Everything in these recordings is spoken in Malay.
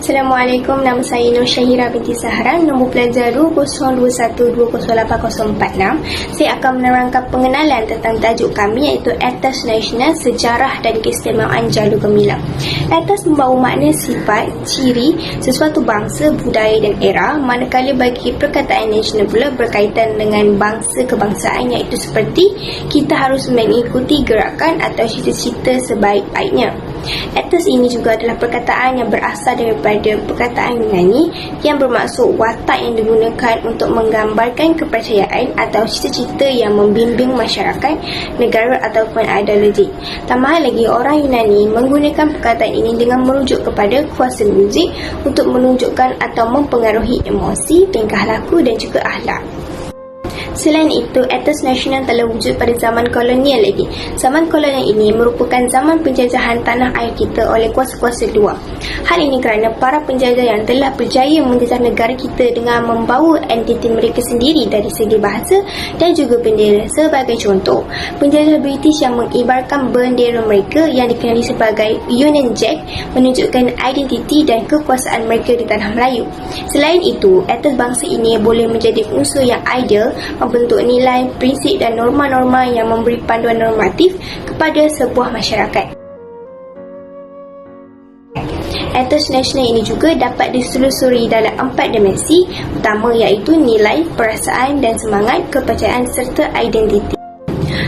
Assalamualaikum, nama saya Nur Syahira binti Sahran, nombor pelajar 2021208046. Saya akan menerangkan pengenalan tentang tajuk kami iaitu Etos Nasional Sejarah dan Keistimewaan Jalur Gemilang. Etos membawa makna sifat, ciri, sesuatu bangsa, budaya dan era, manakala bagi perkataan nasional pula berkaitan dengan bangsa kebangsaan iaitu seperti kita harus mengikuti gerakan atau cita-cita sebaik-baiknya. Etos ini juga adalah perkataan yang berasal daripada perkataan Yunani yang bermaksud watak yang digunakan untuk menggambarkan kepercayaan atau cita-cita yang membimbing masyarakat, negara ataupun ideologi. Tambahan lagi, orang Yunani menggunakan perkataan ini dengan merujuk kepada kuasa muzik untuk menunjukkan atau mempengaruhi emosi, tingkah laku dan juga akhlak. Selain itu, etos nasional telah wujud pada zaman kolonial lagi. Zaman kolonial ini merupakan zaman penjajahan tanah air kita oleh kuasa-kuasa luar. Hal ini kerana para penjajah yang telah berjaya menjajah negara kita dengan membawa entiti mereka sendiri dari segi bahasa dan juga bendera. Sebagai contoh, penjajah British yang mengibarkan bendera mereka yang dikenali sebagai Union Jack menunjukkan identiti dan kekuasaan mereka di tanah Melayu. Selain itu, etos bangsa ini boleh menjadi unsur yang ideal membentuk nilai, prinsip dan norma-norma yang memberi panduan normatif kepada sebuah masyarakat. Etos nasional ini juga dapat diselusuri dalam 4 dimensi utama iaitu nilai, perasaan dan semangat, kepercayaan serta identiti.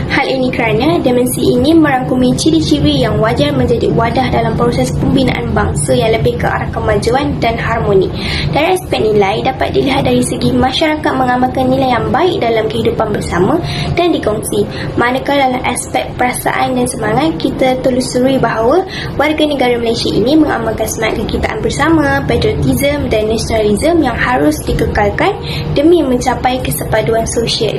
Hal ini kerana dimensi ini merangkumi ciri-ciri yang wajar menjadi wadah dalam proses pembinaan bangsa yang lebih ke arah kemajuan dan harmoni. Dari aspek nilai, dapat dilihat dari segi masyarakat mengamalkan nilai yang baik dalam kehidupan bersama dan dikongsi. Manakala dalam aspek perasaan dan semangat, kita telusuri bahawa warga negara Malaysia ini mengamalkan semangat kekitaan bersama, patriotisme dan nasionalisme yang harus dikekalkan demi mencapai kesepaduan sosial.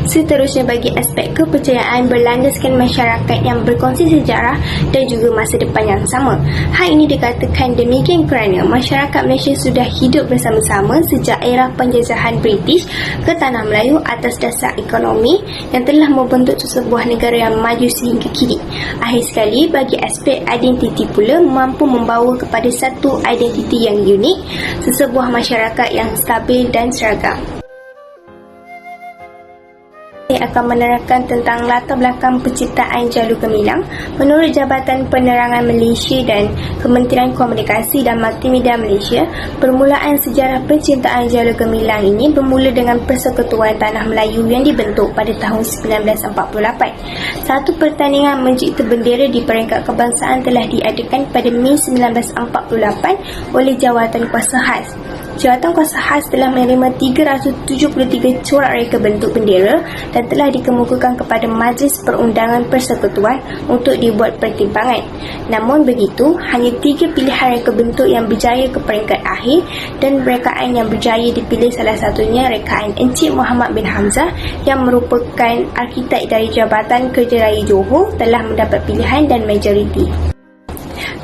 Seterusnya, bagi aspek kepercayaan berlandaskan masyarakat yang berkongsi sejarah dan juga masa depan yang sama. Hal ini dikatakan demikian kerana masyarakat Malaysia sudah hidup bersama-sama sejak era penjajahan British ke Tanah Melayu atas dasar ekonomi yang telah membentuk sebuah negara yang maju sehingga kini. Akhir sekali, bagi aspek identiti pula mampu membawa kepada satu identiti yang unik, sesebuah masyarakat yang stabil dan seragam. Saya akan menerangkan tentang latar belakang penciptaan Jalur Gemilang. Menurut Jabatan Penerangan Malaysia dan Kementerian Komunikasi dan Multimedia Malaysia, permulaan sejarah penciptaan Jalur Gemilang ini bermula dengan Persekutuan Tanah Melayu yang dibentuk pada tahun 1948. Satu pertandingan mencipta bendera di peringkat kebangsaan telah diadakan pada Mei 1948 oleh Jawatan Kuasa Khas. Jawatan Kuasa Khas telah menerima 373 corak reka bentuk bendera dan telah dikemukakan kepada Majlis Perundangan Persekutuan untuk dibuat pertimbangan. Namun begitu, hanya 3 pilihan reka bentuk yang berjaya ke peringkat akhir dan rekaan yang berjaya dipilih, salah satunya rekaan Encik Muhammad bin Hamzah yang merupakan arkitek dari Jabatan Kerja Raya Johor telah mendapat pilihan dan majoriti.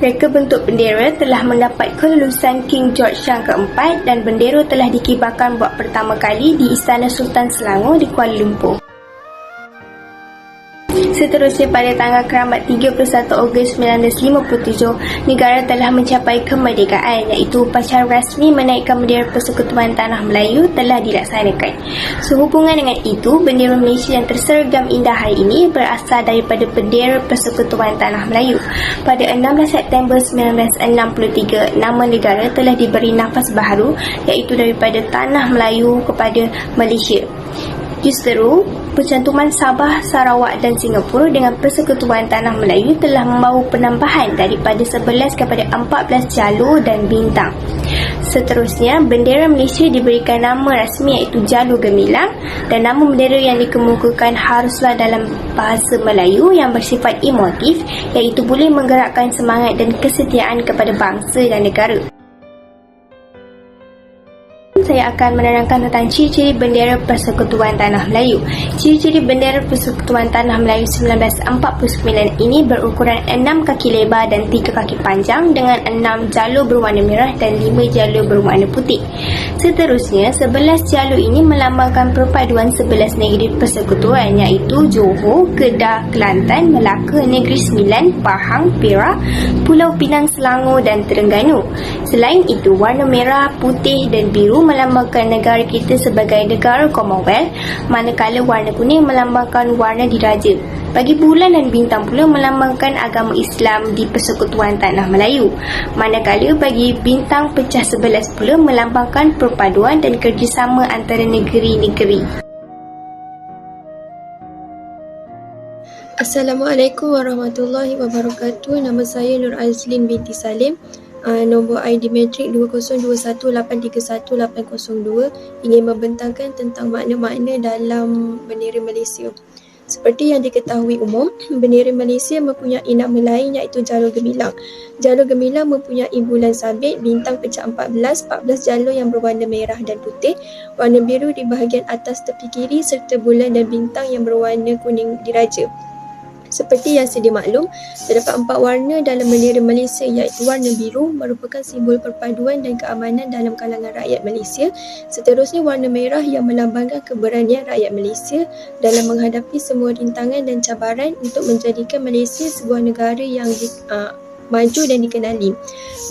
Reka bentuk bendera telah mendapat kelulusan King George yang keempat dan bendera telah dikibarkan buat pertama kali di Istana Sultan Selangor di Kuala Lumpur. Seterusnya, pada tanggal keramat 31 Ogos 1957, negara telah mencapai kemerdekaan iaitu upacara rasmi menaikkan bendera Persekutuan Tanah Melayu telah dilaksanakan. Sehubungan dengan itu, bendera Malaysia yang terseragam indah hari ini berasal daripada bendera Persekutuan Tanah Melayu. Pada 16 September 1963, nama negara telah diberi nafas baharu iaitu daripada Tanah Melayu kepada Malaysia. Justeru, pencantuman Sabah, Sarawak dan Singapura dengan Persekutuan Tanah Melayu telah membawa penambahan daripada 11 kepada 14 jalur dan bintang. Seterusnya, bendera Malaysia diberikan nama rasmi iaitu Jalur Gemilang dan nama bendera yang dikemukakan haruslah dalam bahasa Melayu yang bersifat emotif iaitu boleh menggerakkan semangat dan kesetiaan kepada bangsa dan negara. saya akan menerangkan tentang ciri-ciri bendera Persekutuan Tanah Melayu. Ciri-ciri bendera Persekutuan Tanah Melayu 1949 ini berukuran 6 kaki lebar dan 3 kaki panjang dengan 6 jalur berwarna merah dan 5 jalur berwarna putih. Seterusnya, 11 jalur ini melambangkan perpaduan 11 negeri persekutuan iaitu Johor, Kedah, Kelantan, Melaka, Negeri Sembilan, Pahang, Perak, Pulau Pinang, Selangor dan Terengganu. Selain itu, warna merah, putih dan biru melambangkan negara kita sebagai negara Commonwealth, manakala warna kuning melambangkan warna diraja. Bagi bulan dan bintang pula melambangkan agama Islam di Persekutuan Tanah Melayu. Manakala bagi bintang pecah 11 pula melambangkan perpaduan dan kerjasama antara negeri-negeri. Assalamualaikum warahmatullahi wabarakatuh. Nama saya Nur Azlin binti Salim. Nombor ID matrik 2021831802 ingin membentangkan tentang makna-makna dalam bendera Malaysia. Seperti yang diketahui umum, bendera Malaysia mempunyai nama lain iaitu jalur gemilang. Jalur gemilang mempunyai bulan sabit, bintang pecah 14 jalur yang berwarna merah dan putih, warna biru di bahagian atas tepi kiri serta bulan dan bintang yang berwarna kuning diraja. Seperti yang sedia maklum, terdapat 4 warna dalam bendera Malaysia iaitu warna biru merupakan simbol perpaduan dan keamanan dalam kalangan rakyat Malaysia. Seterusnya warna merah yang melambangkan keberanian rakyat Malaysia dalam menghadapi semua rintangan dan cabaran untuk menjadikan Malaysia sebuah negara yang maju dan dikenali.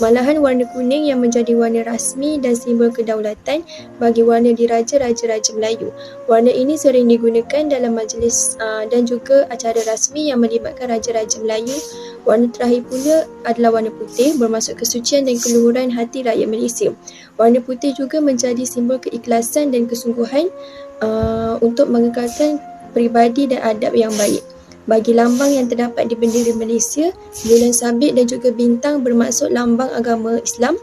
Malahan warna kuning yang menjadi warna rasmi dan simbol kedaulatan bagi warna diraja Raja-Raja Melayu. Warna ini sering digunakan dalam majlis dan juga acara rasmi yang melibatkan Raja-Raja Melayu. Warna terakhir pula adalah warna putih, bermaksud kesucian dan keluhuran hati rakyat Malaysia. Warna putih juga menjadi simbol keikhlasan dan kesungguhan untuk mengekalkan peribadi dan adab yang baik. Bagi lambang yang terdapat di bendera Malaysia, bulan sabit dan juga bintang bermaksud lambang agama Islam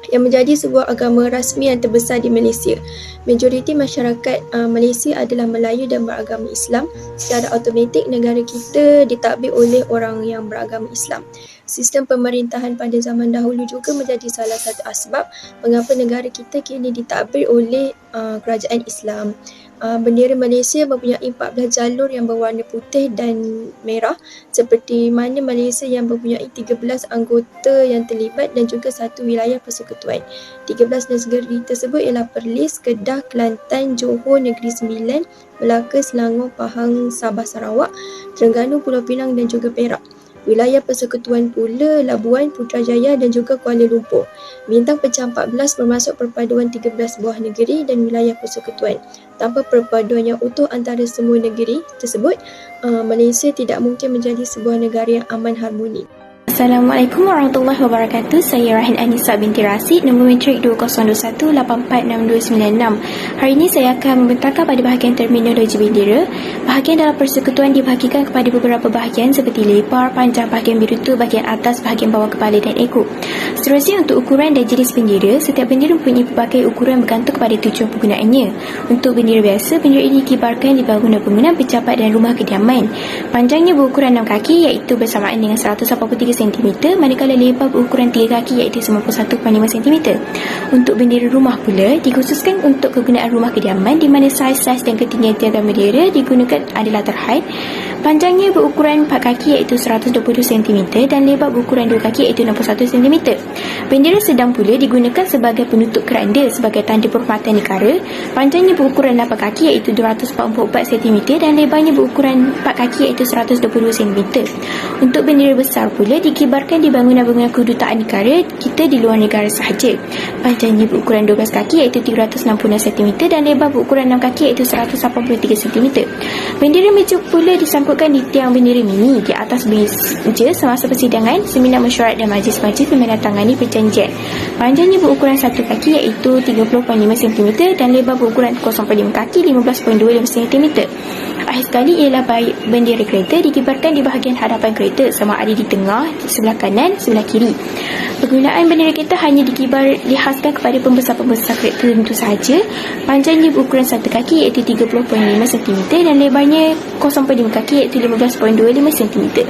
yang menjadi sebuah agama rasmi yang terbesar di Malaysia. Majoriti masyarakat Malaysia adalah Melayu dan beragama Islam. Secara automatik negara kita ditadbir oleh orang yang beragama Islam. Sistem pemerintahan pada zaman dahulu juga menjadi salah satu asbab mengapa negara kita kini ditadbir oleh kerajaan Islam. Bendera Malaysia mempunyai 14 jalur yang berwarna putih dan merah, seperti mana Malaysia yang mempunyai 13 anggota yang terlibat dan juga 1 wilayah persekutuan. 13 negeri tersebut ialah Perlis, Kedah, Kelantan, Johor, Negeri Sembilan, Melaka, Selangor, Pahang, Sabah, Sarawak, Terengganu, Pulau Pinang dan juga Perak. Wilayah persekutuan pula Labuan, Putrajaya dan juga Kuala Lumpur. Bintang pecah 14 bermaksud perpaduan 13 buah negeri dan wilayah persekutuan. Tanpa perpaduan yang utuh antara semua negeri tersebut, Malaysia tidak mungkin menjadi sebuah negara yang aman harmoni. Assalamualaikum warahmatullahi wabarakatuh. Saya Rahin Anissa binti Rasid, nombor matrik 2021846296. Hari ini saya akan membentangkan pada bahagian terminologi bendera. Bahagian dalam persekutuan dibahagikan kepada beberapa bahagian seperti lebar, panjang, bahagian birutu, bahagian atas, bahagian bawah kepala dan ekor. Seterusnya untuk ukuran dan jenis bendera, setiap bendera mempunyai pelbagai ukuran bergantung kepada tujuan penggunaannya. Untuk bendera biasa, bendera ini dikibarkan di bangunan-bangunan, pejabat dan rumah kediaman. Panjangnya berukuran 6 kaki iaitu bersamaan dengan 183 cm, manakala lebar berukuran 3 kaki iaitu 91.5 cm. Untuk bendera rumah pula dikhususkan untuk kegunaan rumah kediaman di mana saiz-saiz dan ketinggian tiada bendera digunakan adalah terhad. Panjangnya berukuran 4 kaki iaitu 120 cm dan lebar berukuran 2 kaki iaitu 61 cm. Bendera sedang pula digunakan sebagai penutup keranda sebagai tanda penghormatan negara. Panjangnya berukuran 8 kaki iaitu 244 cm dan lebarnya berukuran 4 kaki iaitu 122 cm. Untuk bendera besar pula dikibarkan di bangunan-bangunan kedutaan negara kita di luar negara sahaja. Panjangnya berukuran 12 kaki iaitu 366 cm dan lebar berukuran 6 kaki iaitu 183 cm. Bendera meja pula disangkutkan di tiang bendera mini di atas meja semasa persidangan, seminar mesyuarat dan majlis-majlis menandatangani perjanjian. Panjangnya berukuran 1 kaki iaitu 30.5 cm dan lebar berukuran 0.5 kaki 15.25 cm. Akhir sekali ialah bendera kereta dikibarkan di bahagian hadapan kereta sama ada di tengah, di sebelah kanan, sebelah kiri. Penggunaan bendera kereta hanya dihaskan kepada pembesar-pembesar kereta tentu sahaja. Panjangnya berukuran 1 kaki iaitu 30.5 cm dan lebarnya 0.5 kaki iaitu 15.25 cm.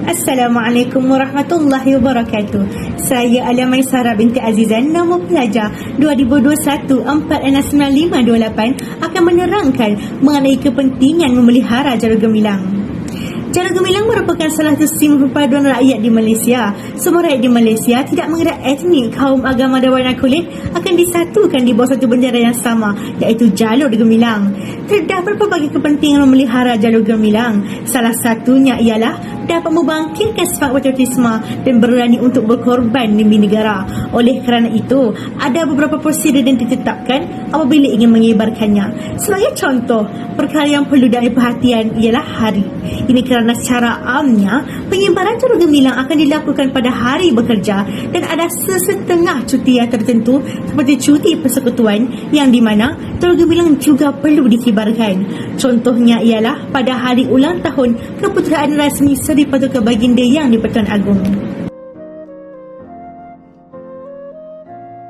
Assalamualaikum warahmatullahi wabarakatuh. Saya Alia Maisara binti Azizan, nama pelajar 2021-469528 akan menerangkan mengenai kepentingan memelihara jalu gemilang. Jalu gemilang merupakan salah satu simbol perpaduan rakyat di Malaysia. Semua rakyat di Malaysia, tidak mengira etnik, kaum, agama dan warna kulit, akan disatukan di bawah satu bendera yang sama, iaitu jalur gemilang. Terdapat berbagai kepentingan memelihara jalur gemilang. Salah satunya ialah dapat membangkitkan sifat patriotisme dan berani untuk berkorban demi negara. Oleh kerana itu, ada beberapa prosedur yang ditetapkan apabila ingin mengibarkannya. Sebagai contoh, perkara yang perlu diperhatikan ialah hari. Ini kerana secara amnya, pengibaran jalur gemilang akan dilakukan pada hari bekerja dan ada sesetengah cuti yang tertentu seperti cuti persekutuan yang di mana jalur gemilang juga perlu dikibarkan. Contohnya ialah pada hari ulang tahun keputeraan rasmi Seri Paduka Baginda Yang di-Pertuan Agong.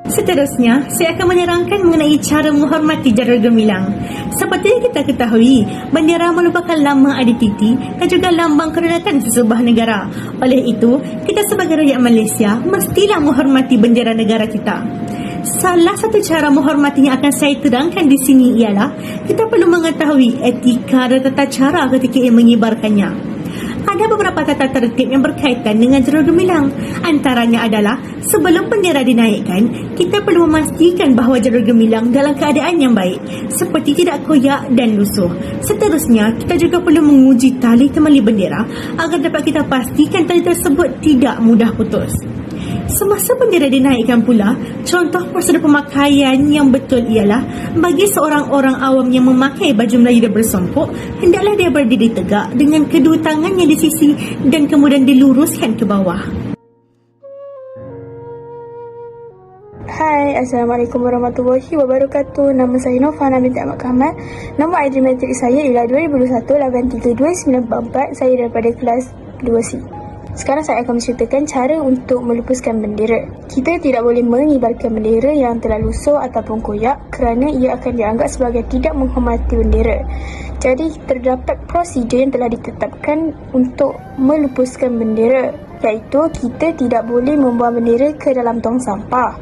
Seterusnya, saya akan menerangkan mengenai cara menghormati jalur gemilang. Seperti yang kita ketahui, bendera merupakan lambang identiti dan juga lambang kedaulatan sesebuah negara. Oleh itu, kita sebagai rakyat Malaysia mestilah menghormati bendera negara kita. Salah satu cara menghormatinya akan saya terangkan di sini ialah kita perlu mengetahui etika dan tata cara ketika ia mengibarkannya. Ada beberapa tata tertib yang berkaitan dengan jalur gemilang. Antaranya adalah sebelum bendera dinaikkan, kita perlu memastikan bahawa jalur gemilang dalam keadaan yang baik, seperti tidak koyak dan lusuh. Seterusnya, kita juga perlu menguji tali temali bendera agar dapat kita pastikan tali tersebut tidak mudah putus. Semasa bendera dinaikkan pula, contoh prosedur pemakaian yang betul ialah bagi seorang orang awam yang memakai baju Melayu dan bersongkok, hendaklah dia berdiri tegak dengan kedua tangannya di sisi dan kemudian diluruskan ke bawah. Hai, Assalamualaikum warahmatullahi wabarakatuh. Nama saya Nofana binti Ahmad Kamal. Nombor ID matrik saya ialah 2021-832-944. Saya daripada kelas 2C. Sekarang saya akan menceritakan cara untuk melupuskan bendera. Kita tidak boleh mengibarkan bendera yang telah lusuh ataupun koyak kerana ia akan dianggap sebagai tidak menghormati bendera. Jadi, terdapat prosedur yang telah ditetapkan untuk melupuskan bendera, iaitu kita tidak boleh membuang bendera ke dalam tong sampah.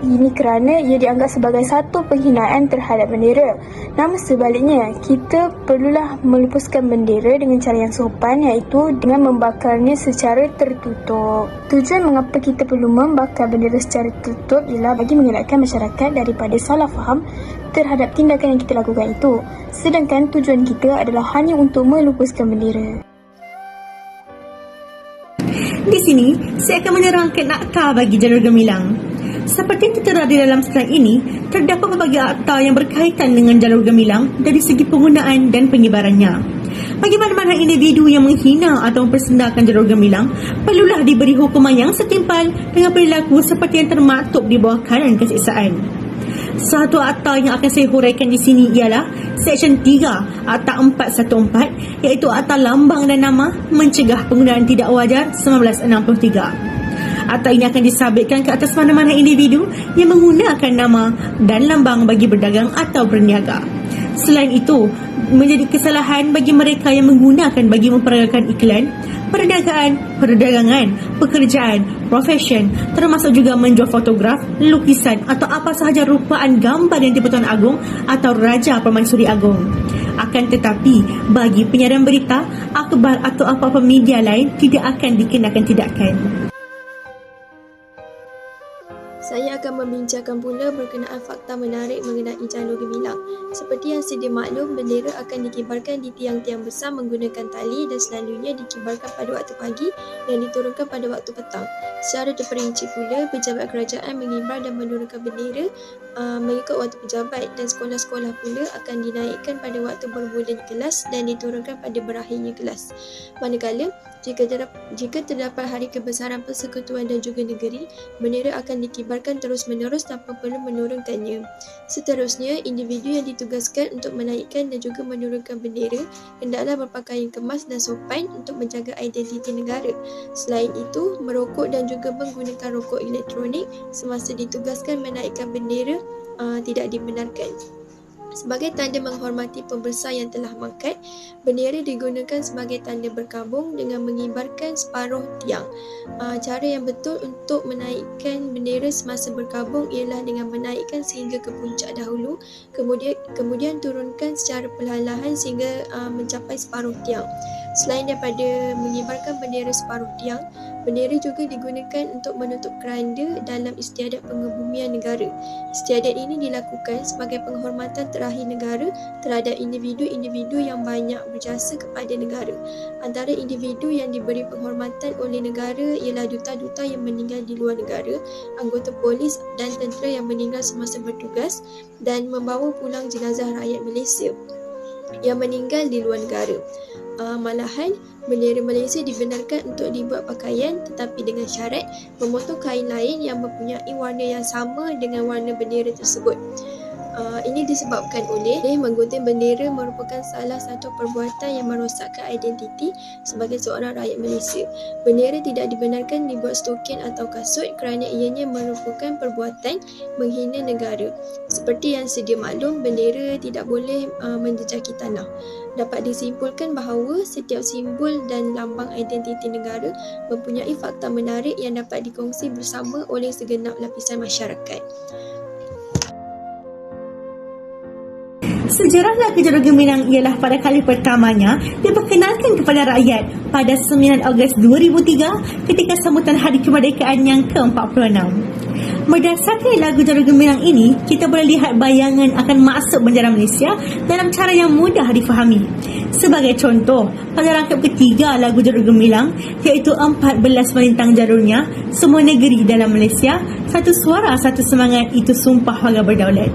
Ini kerana ia dianggap sebagai satu penghinaan terhadap bendera. Namun sebaliknya, kita perlulah melupuskan bendera dengan cara yang sopan, iaitu dengan membakarnya secara tertutup. Tujuan mengapa kita perlu membakar bendera secara tertutup ialah bagi mengelakkan masyarakat daripada salah faham terhadap tindakan yang kita lakukan itu. Sedangkan tujuan kita adalah hanya untuk melupuskan bendera. Di sini, saya akan menerangkan akta bagi jalur gemilang. Seperti yang tertera di dalam slide ini, terdapat berbagai akta yang berkaitan dengan jalur gemilang dari segi penggunaan dan pengibarannya. Bagi mana-mana individu yang menghina atau mempersendakan jalur gemilang, perlulah diberi hukuman yang setimpal dengan perilaku seperti yang termaktub di bawah Kanun Kesiksaan. Satu akta yang akan saya huraikan di sini ialah Seksyen 3 Akta 414, iaitu Akta Lambang dan Nama Mencegah Penggunaan Tidak Wajar 1963. Akta ini akan disabitkan ke atas mana-mana individu yang menggunakan nama dan lambang bagi berdagang atau berniaga. Selain itu, menjadi kesalahan bagi mereka yang menggunakan bagi memperagakan iklan, perniagaan, perdagangan, pekerjaan, profesion, termasuk juga menjual fotograf, lukisan atau apa sahaja rupaan gambar yang di-Pertuan Agong atau Raja Permaisuri Agong. Akan tetapi, bagi penyiaran berita, akhbar atau apa-apa media lain tidak akan dikenakan tindakan. Saya akan membincangkan pula berkenaan fakta menarik mengenai jalur gemilang. Seperti yang sedia maklum, bendera akan dikibarkan di tiang-tiang besar menggunakan tali dan selalunya dikibarkan pada waktu pagi dan diturunkan pada waktu petang. Secara terperinci pula, pejabat kerajaan mengibar dan menurunkan bendera mengikut waktu pejabat, dan sekolah-sekolah pula akan dinaikkan pada waktu bermulanya kelas dan diturunkan pada berakhirnya kelas. Manakala, jika terdapat hari kebesaran persekutuan dan juga negeri, bendera akan dikibarkan terus-menerus tanpa perlu menurunkannya. Seterusnya, individu yang ditugaskan untuk menaikkan dan juga menurunkan bendera hendaklah berpakaian kemas dan sopan untuk menjaga identiti negara. Selain itu, merokok dan juga menggunakan rokok elektronik semasa ditugaskan menaikkan bendera tidak dibenarkan. Sebagai tanda menghormati pembesar yang telah mangkat, bendera digunakan sebagai tanda berkabung dengan mengibarkan separuh tiang. Cara yang betul untuk menaikkan bendera semasa berkabung ialah dengan menaikkan sehingga ke puncak dahulu, kemudian turunkan secara perlahan-lahan sehingga mencapai separuh tiang. Selain daripada mengibarkan bendera separuh tiang, bendera juga digunakan untuk menutup keranda dalam istiadat pengebumian negara. Istiadat ini dilakukan sebagai penghormatan terakhir negara terhadap individu-individu yang banyak berjasa kepada negara. Antara individu yang diberi penghormatan oleh negara ialah duta-duta yang meninggal di luar negara, anggota polis dan tentera yang meninggal semasa bertugas, dan membawa pulang jenazah rakyat Malaysia yang meninggal di luar negara. Malahan, bendera Malaysia dibenarkan untuk dibuat pakaian tetapi dengan syarat memotong kain lain yang mempunyai warna yang sama dengan warna bendera tersebut. Ini disebabkan oleh menggunting bendera merupakan salah satu perbuatan yang merosakkan identiti sebagai seorang rakyat Malaysia. Bendera tidak dibenarkan dibuat stokin atau kasut kerana ianya merupakan perbuatan menghina negara. Seperti yang sedia maklum, bendera tidak boleh menjejaki tanah. Dapat disimpulkan bahawa setiap simbol dan lambang identiti negara mempunyai fakta menarik yang dapat dikongsi bersama oleh segenap lapisan masyarakat. Sejarah lagu Jadual Gemilang ialah pada kali pertamanya diperkenalkan kepada rakyat pada 9 Ogos 2003 ketika sambutan Hari Kemerdekaan yang ke-46. Berdasarkan lagu Jadual Gemilang ini, kita boleh lihat bayangan akan maksud bendera Malaysia dalam cara yang mudah difahami. Sebagai contoh, pada rangkap ketiga lagu Jadual Gemilang, iaitu 14 melintang jalurnya, semua negeri dalam Malaysia, satu suara, satu semangat, itu sumpah warga berdaulat.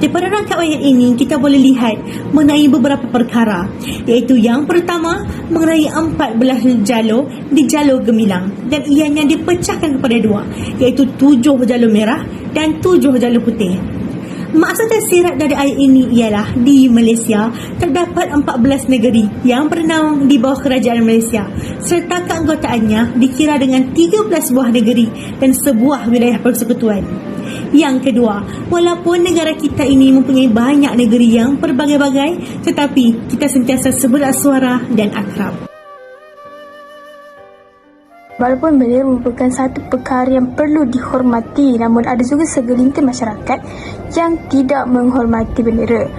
Daripada rangkap ayat ini, kita boleh lihat mengenai beberapa perkara, iaitu yang pertama, mengenai 14 jalur di Jalur Gemilang, dan ianya dipecahkan kepada dua, iaitu 7 jalur merah dan 7 jalur putih. Maksud tersirat dari ayat ini ialah di Malaysia terdapat 14 negeri yang bernaung di bawah kerajaan Malaysia, serta keanggotaannya dikira dengan 13 buah negeri dan sebuah wilayah persekutuan. Yang kedua, walaupun negara kita ini mempunyai banyak negeri yang berbagai-bagai, tetapi kita sentiasa seberat suara dan akrab. Walaupun bendera merupakan satu perkara yang perlu dihormati, namun ada juga segelintir masyarakat yang tidak menghormati bendera.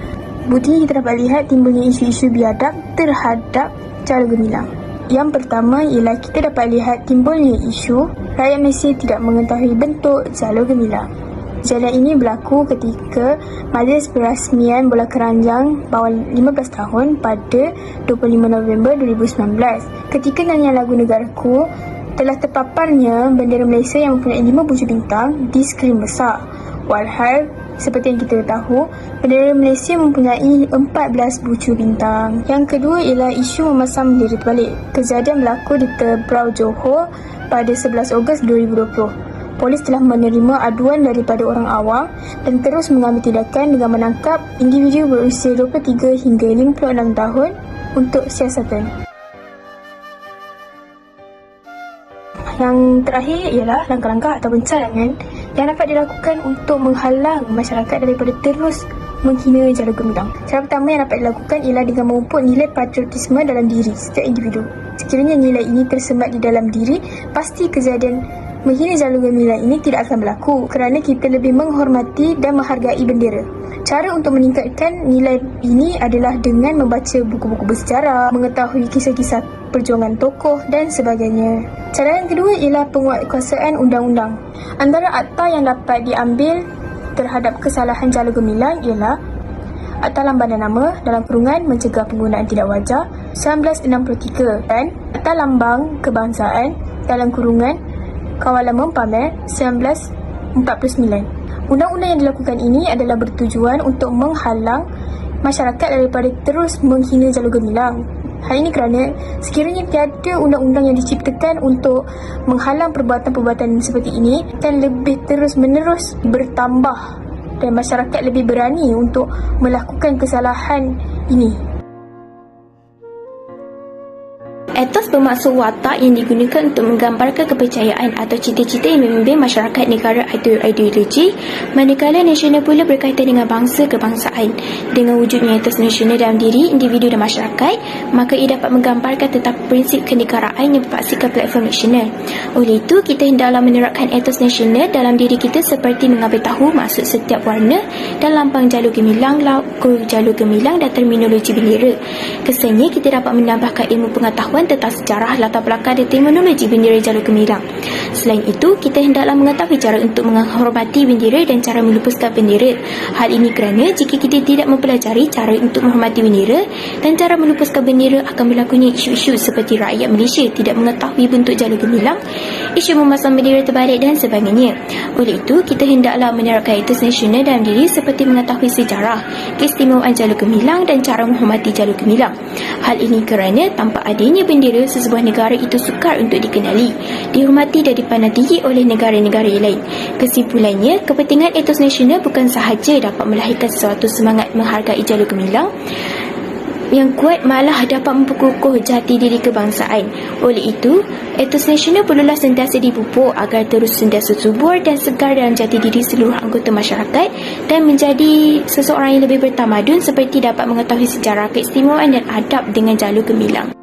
Buktinya kita dapat lihat timbulnya isu-isu biadab terhadap Jalur Gemilang. Yang pertama ialah kita dapat lihat timbulnya isu rakyat Malaysia tidak mengetahui bentuk Jalur Gemilang. Kejadian ini berlaku ketika Majlis Perasmian Bola Keranjang bawah 15 tahun pada 25 November 2019. Ketika nyanyian lagu Negaraku, telah terpaparnya bendera Malaysia yang mempunyai 5 bucu bintang di skrin besar. Walhal, seperti yang kita tahu, bendera Malaysia mempunyai 14 bucu bintang. Yang kedua ialah isu memasang bendera terbalik. Kejadian berlaku di Tebrau, Johor pada 11 Ogos 2020. Polis telah menerima aduan daripada orang awam dan terus mengambil tindakan dengan menangkap individu berusia 23 hingga 56 tahun untuk siasatan. Yang terakhir ialah langkah-langkah atau cadangan yang dapat dilakukan untuk menghalang masyarakat daripada terus menghina Jalur Gemilang. Cara pertama yang dapat dilakukan ialah dengan memupuk nilai patriotisme dalam diri setiap individu. Sekiranya nilai ini tersemat di dalam diri, pasti kejadian menghina Jalur Gemilang ini tidak akan berlaku kerana kita lebih menghormati dan menghargai bendera. Cara untuk meningkatkan nilai ini adalah dengan membaca buku-buku bersejarah, mengetahui kisah-kisah perjuangan tokoh dan sebagainya. Cara yang kedua ialah penguatkuasaan undang-undang. Antara akta yang dapat diambil terhadap kesalahan Jalur Gemilang ialah Akta Lambang dan Nama dalam kurungan mencegah penggunaan tidak wajar 1963 dan Akta Lambang Kebangsaan dalam kurungan Kawalan Mempamer 1949. Undang-undang yang dilakukan ini adalah bertujuan untuk menghalang masyarakat daripada terus menghina Jalur Gemilang. Hal ini kerana sekiranya tiada undang-undang yang diciptakan untuk menghalang perbuatan-perbuatan seperti ini, akan lebih terus-menerus bertambah dan masyarakat lebih berani untuk melakukan kesalahan ini. Etos bermaksud watak yang digunakan untuk menggambarkan kepercayaan atau cita-cita yang membimbing masyarakat negara atau ideologi, manakala nasional pula berkaitan dengan bangsa kebangsaan. Dengan wujudnya etos nasional dalam diri individu dan masyarakat, maka ia dapat menggambarkan tentang prinsip kenegaraan yang berpaksikan platform nasional. Oleh itu, kita hendaklah menerapkan etos nasional dalam diri kita seperti mengambil tahu maksud setiap warna dan lambang jalur gemilang, logo jalur gemilang dan terminologi bendera. Kesannya, kita dapat menambahkan ilmu pengetahuan tentang sejarah, latar belakang dan terminologi bendera jalur gemilang. Selain itu, kita hendaklah mengetahui cara untuk menghormati bendera dan cara melupuskan bendera. Hal ini kerana jika kita tidak mempelajari cara untuk menghormati bendera dan cara melupuskan bendera, akan berlakunya isu-isu seperti rakyat Malaysia tidak mengetahui bentuk jalur gemilang, isu memasang bendera terbalik dan sebagainya. Oleh itu, kita hendaklah menerapkan etos nasional dalam diri seperti mengetahui sejarah, keistimewaan jalur gemilang dan cara menghormati jalur gemilang. Hal ini kerana tanpa adanya bendera, sesebuah negara itu sukar untuk dikenali, dihormati dan dipandang tinggi oleh negara-negara yang lain. Kesimpulannya, kepentingan etos nasional bukan sahaja dapat melahirkan sesuatu semangat menghargai jalur gemilang yang kuat, malah dapat memperkukuh jati diri kebangsaan. Oleh itu, etos nasional perlulah sentiasa dipupuk agar terus sentiasa subur dan segar dalam jati diri seluruh anggota masyarakat dan menjadi seseorang yang lebih bertamadun seperti dapat mengetahui sejarah, keistimewaan dan adab dengan jalur gemilang.